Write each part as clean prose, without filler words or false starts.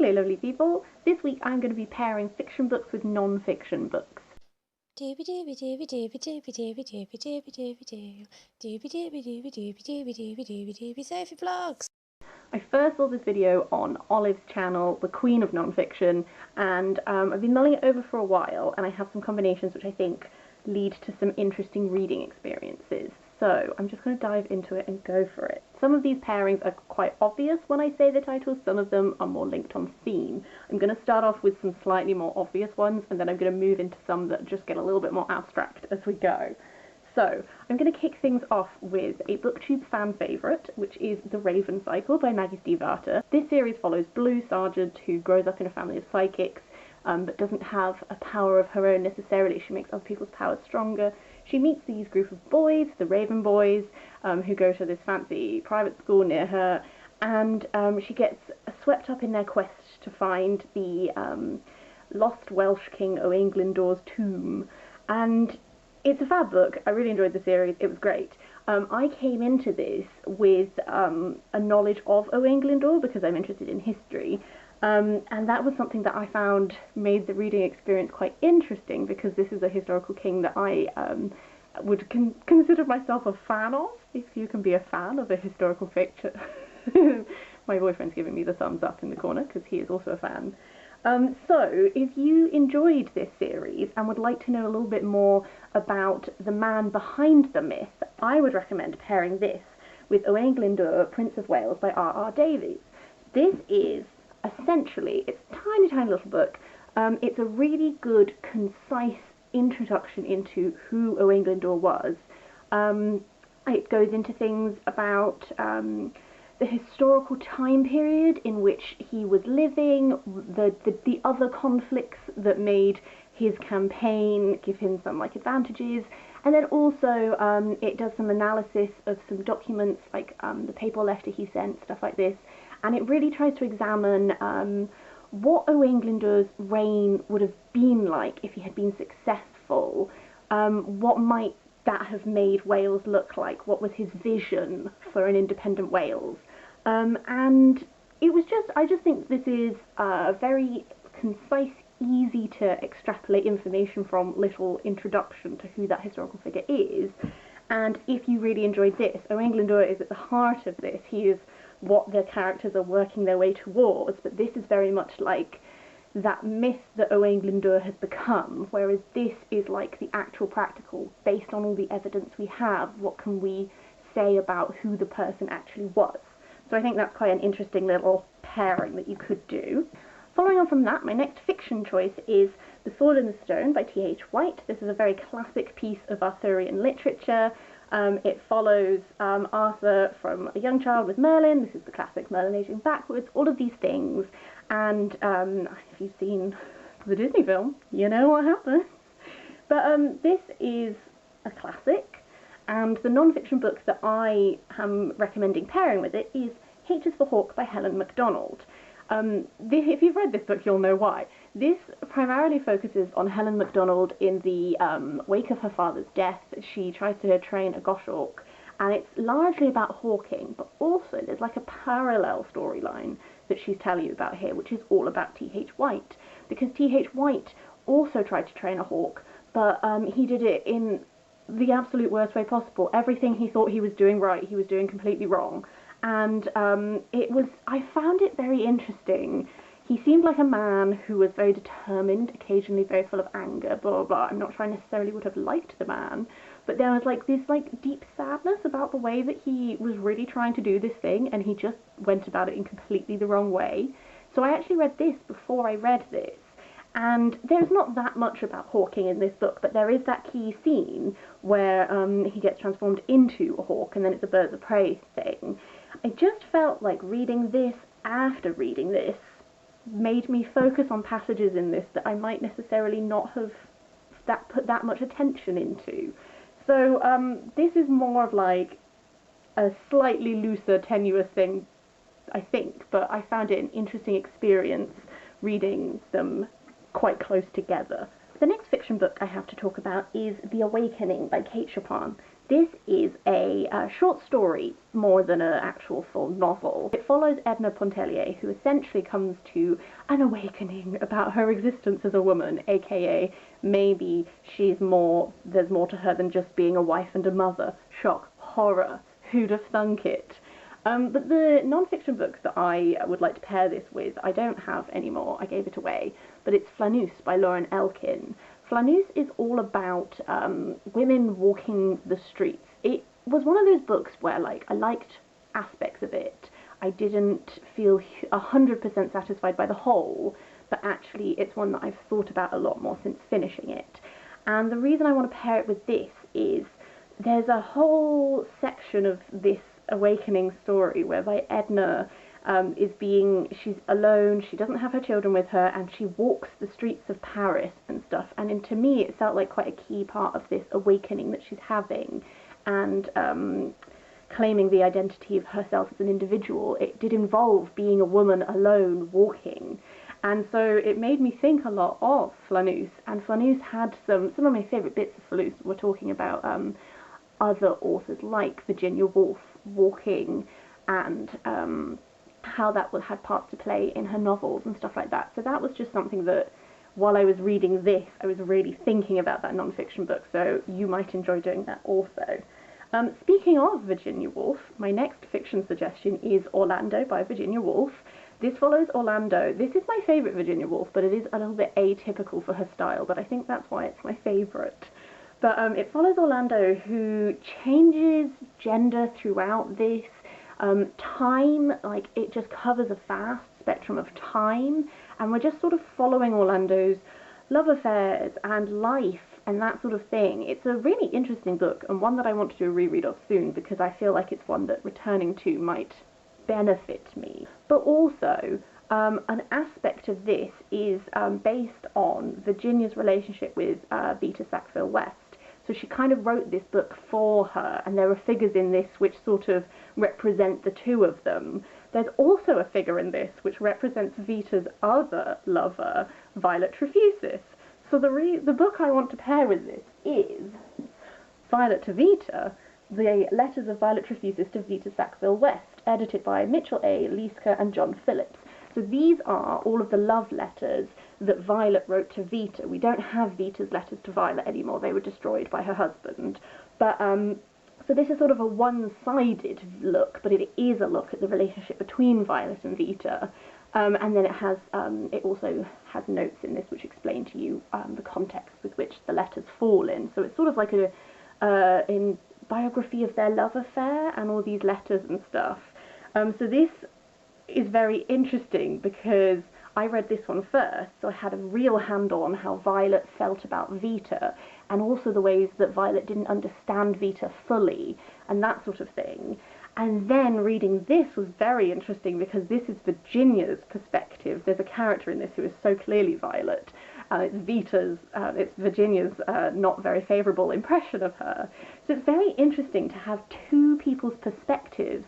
Hello lovely people, this week I'm going to be pairing fiction books with non-fiction books. Sophie Vlogs. I first saw this video on Olive's channel, the Queen of Non-Fiction, and I've been mulling it over for a while, and I have some combinations which I think lead to some interesting reading experiences. So I'm just going to dive into it and go for it. Some of these pairings are quite obvious when I say the titles, some of them are more linked on theme. I'm going to start off with some slightly more obvious ones, and then I'm going to move into some that just get a little bit more abstract as we go. So, I'm going to kick things off with a BookTube fan favourite, which is The Raven Cycle by Maggie Stiefvater. This series follows Blue Sargent, who grows up in a family of psychics, but doesn't have a power of her own necessarily. She makes other people's powers stronger. She meets these group of boys, the Raven Boys, who go to this fancy private school near her, and she gets swept up in their quest to find the lost Welsh king Owain Glyndor's tomb. And it's a fab book. I really enjoyed the series. It was great. I came into this with a knowledge of Owain Glyndor because I'm interested in history, and that was something that I found made the reading experience quite interesting because this is a historical king that I would consider myself a fan of, if you can be a fan of a historical fiction. My boyfriend's giving me the thumbs up in the corner because he is also a fan. So, if you enjoyed this series and would like to know a little bit more about the man behind the myth, I would recommend pairing this with Owain Glyndor, Prince of Wales by R.R. Davies. This is essentially, it's a tiny, tiny little book. It's a really good, concise introduction into who Owain Glyndor was. It goes into things about the historical time period in which he was living, the other conflicts that made his campaign give him some advantages, and then also it does some analysis of some documents like the papal letter he sent, stuff like this, and it really tries to examine what Owain Glyndor's reign would have been like if he had been successful. What might that have made Wales look like? What was his vision for an independent Wales? And it was I just think this is a very concise, easy to extrapolate information from little introduction to who that historical figure is. And if you really enjoyed this, Owain Glyndor is at the heart of this. He is what the characters are working their way towards, but this is very much like that myth that Owain Glyndor has become, whereas this is like the actual practical, based on all the evidence we have, what can we say about who the person actually was. So I think that's quite an interesting little pairing that you could do. Following on from that, my next fiction choice is The Sword and the Stone by T.H. White. This is a very classic piece of Arthurian literature. It follows Arthur from a young child with Merlin. This is the classic Merlin aging backwards, all of these things. And if you've seen the Disney film, you know what happens. But this is a classic. And the non-fiction book that I am recommending pairing with it is H is for Hawk by Helen MacDonald. If you've read this book, you'll know why. This primarily focuses on Helen MacDonald in the wake of her father's death. She tries to train a goshawk, and it's largely about hawking, but also there's like a parallel storyline that she's telling you about here, which is all about T.H. White, because T.H. White also tried to train a hawk, but he did it in the absolute worst way possible. Everything he thought he was doing right, he was doing completely wrong. And I found it very interesting. He seemed like a man who was very determined, occasionally very full of anger, blah, blah, blah. I'm not sure I necessarily would have liked the man, but there was this deep sadness about the way that he was really trying to do this thing, and he just went about it in completely the wrong way. So I actually read this before I read this. And there's not that much about hawking in this book, but there is that key scene where he gets transformed into a hawk, and then it's a birds of prey thing. I just felt like reading this after reading this made me focus on passages in this that I might necessarily not have put that much attention into. So this is more of like a slightly looser, tenuous thing, I think, but I found it an interesting experience reading them quite close together. The next fiction book I have to talk about is The Awakening by Chopin. This is a short story more than an actual full novel. It follows Edna Pontellier, who essentially comes to an awakening about her existence as a woman, aka maybe there's more to her than just being a wife and a mother. Shock, horror, who'd have thunk it? But the non-fiction book that I would like to pair this with, I don't have anymore, I gave it away, but it's Flaneuse by Lauren Elkin. Flaneuse is all about women walking the streets. It was one of those books where, like, I liked aspects of it. I didn't feel 100% satisfied by the whole, but actually it's one that I've thought about a lot more since finishing it. And the reason I want to pair it with this is there's a whole section of this awakening story whereby Edna she's alone, she doesn't have her children with her, and she walks the streets of Paris and stuff, and to me it felt like quite a key part of this awakening that she's having, and claiming the identity of herself as an individual. It did involve being a woman alone walking, and so it made me think a lot of Flaneuse, and Flaneuse had some of my favourite bits of Flaneuse were talking about other authors like Virginia Woolf walking, and how that had parts to play in her novels and stuff like that. So that was just something that, while I was reading this, I was really thinking about that non-fiction book, so you might enjoy doing that also. Speaking of Virginia Woolf, my next fiction suggestion is Orlando by Virginia Woolf. This follows Orlando. This is my favourite Virginia Woolf, but it is a little bit atypical for her style, but I think that's why it's my favourite. But it follows Orlando, who changes gender throughout this. Time, like, it just covers a vast spectrum of time, and we're just sort of following Orlando's love affairs and life and that sort of thing. It's a really interesting book, and one that I want to do a reread of soon, because I feel like it's one that returning to might benefit me. But also, an aspect of this is based on Virginia's relationship with Vita Sackville-West. So she kind of wrote this book for her, and there are figures in this which sort of represent the two of them. There's also a figure in this which represents Vita's other lover, Violet Trefusis. So the book I want to pair with this is Violet to Vita, the letters of Violet Trefusis to Vita Sackville-West, edited by Mitchell A. Leaska and John Phillips. So these are all of the love letters that Violet wrote to Vita. We don't have Vita's letters to Violet anymore. They were destroyed by her husband. But so this is sort of a one-sided look, but it is a look at the relationship between Violet and Vita. And then it also has notes in this which explain to you the context with which the letters fall in. So it's sort of like a biography of their love affair and all these letters and stuff. So this is very interesting because I read this one first, so I had a real handle on how Violet felt about Vita, and also the ways that Violet didn't understand Vita fully, and that sort of thing. And then reading this was very interesting because this is Virginia's perspective. There's a character in this who is so clearly Violet. It's Virginia's not very favourable impression of her. So it's very interesting to have two people's perspectives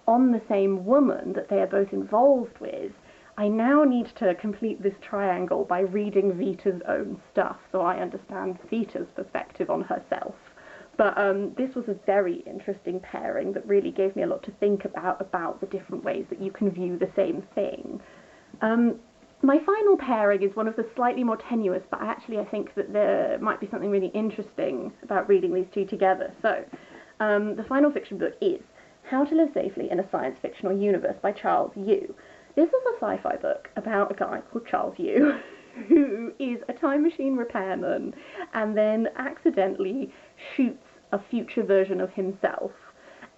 on the same woman that they are both involved with. I now need to complete this triangle by reading Vita's own stuff, so I understand Vita's perspective on herself. But this was a very interesting pairing that really gave me a lot to think about the different ways that you can view the same thing. My final pairing is one of the slightly more tenuous, but actually I think that there might be something really interesting about reading these two together. So, the final fiction book is How to Live Safely in a Science Fictional Universe by Charles Yu. This is a sci-fi book about a guy called Charles Yu, who is a time machine repairman and then accidentally shoots a future version of himself,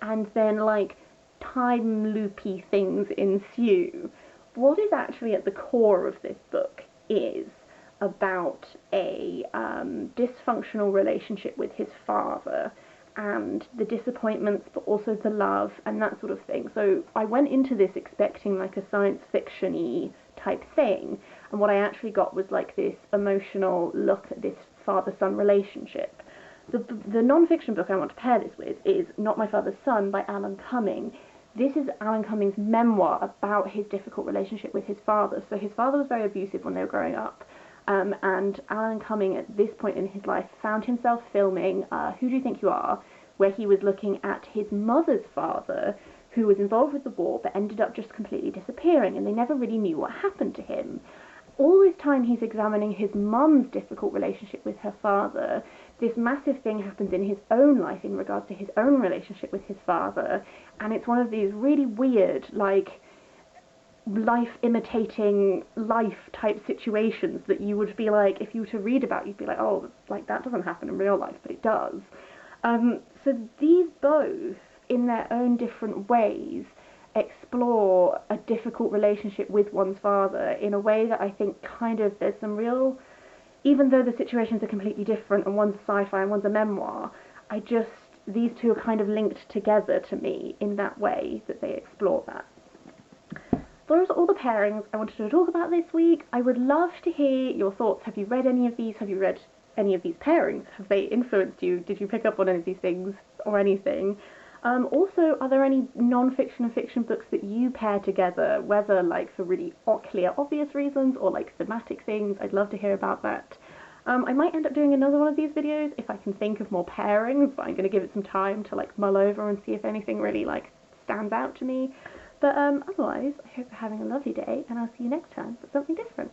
and then, like, time loopy things ensue. What is actually at the core of this book is about a dysfunctional relationship with his father, and the disappointments, but also the love and that sort of thing. So I went into this expecting like a science fiction-y type thing, and what I actually got was like this emotional look at this father-son relationship. The non-fiction book I want to pair this with is Not My Father's Son by Alan Cummings. This is Alan Cummings' memoir about his difficult relationship with his father. So his father was very abusive when they were growing up. And Alan Cummings, at this point in his life, found himself filming Who Do You Think You Are?, where he was looking at his mother's father, who was involved with the war but ended up just completely disappearing, and they never really knew what happened to him. All this time he's examining his mum's difficult relationship with her father. This massive thing happens in his own life in regards to his own relationship with his father, and it's one of these really weird, like, life imitating life type situations that you would be like, if you were to read about, you'd be like, oh, like, that doesn't happen in real life, but it does. So these both, in their own different ways, explore a difficult relationship with one's father in a way that I think kind of, there's some real, even though the situations are completely different and one's sci-fi and one's a memoir, these two are kind of linked together to me in that way that they explore that. Those are all the pairings I wanted to talk about this week. I would love to hear your thoughts. Have you read any of these? Have you read any of these pairings? Have they influenced you? Did you pick up on any of these things or anything? Also, are there any non-fiction and fiction books that you pair together, whether like for really clear, obvious reasons or like thematic things? I'd love to hear about that. I might end up doing another one of these videos if I can think of more pairings, but I'm going to give it some time to like mull over and see if anything really like stands out to me. But otherwise, I hope you're having a lovely day, and I'll see you next time with something different.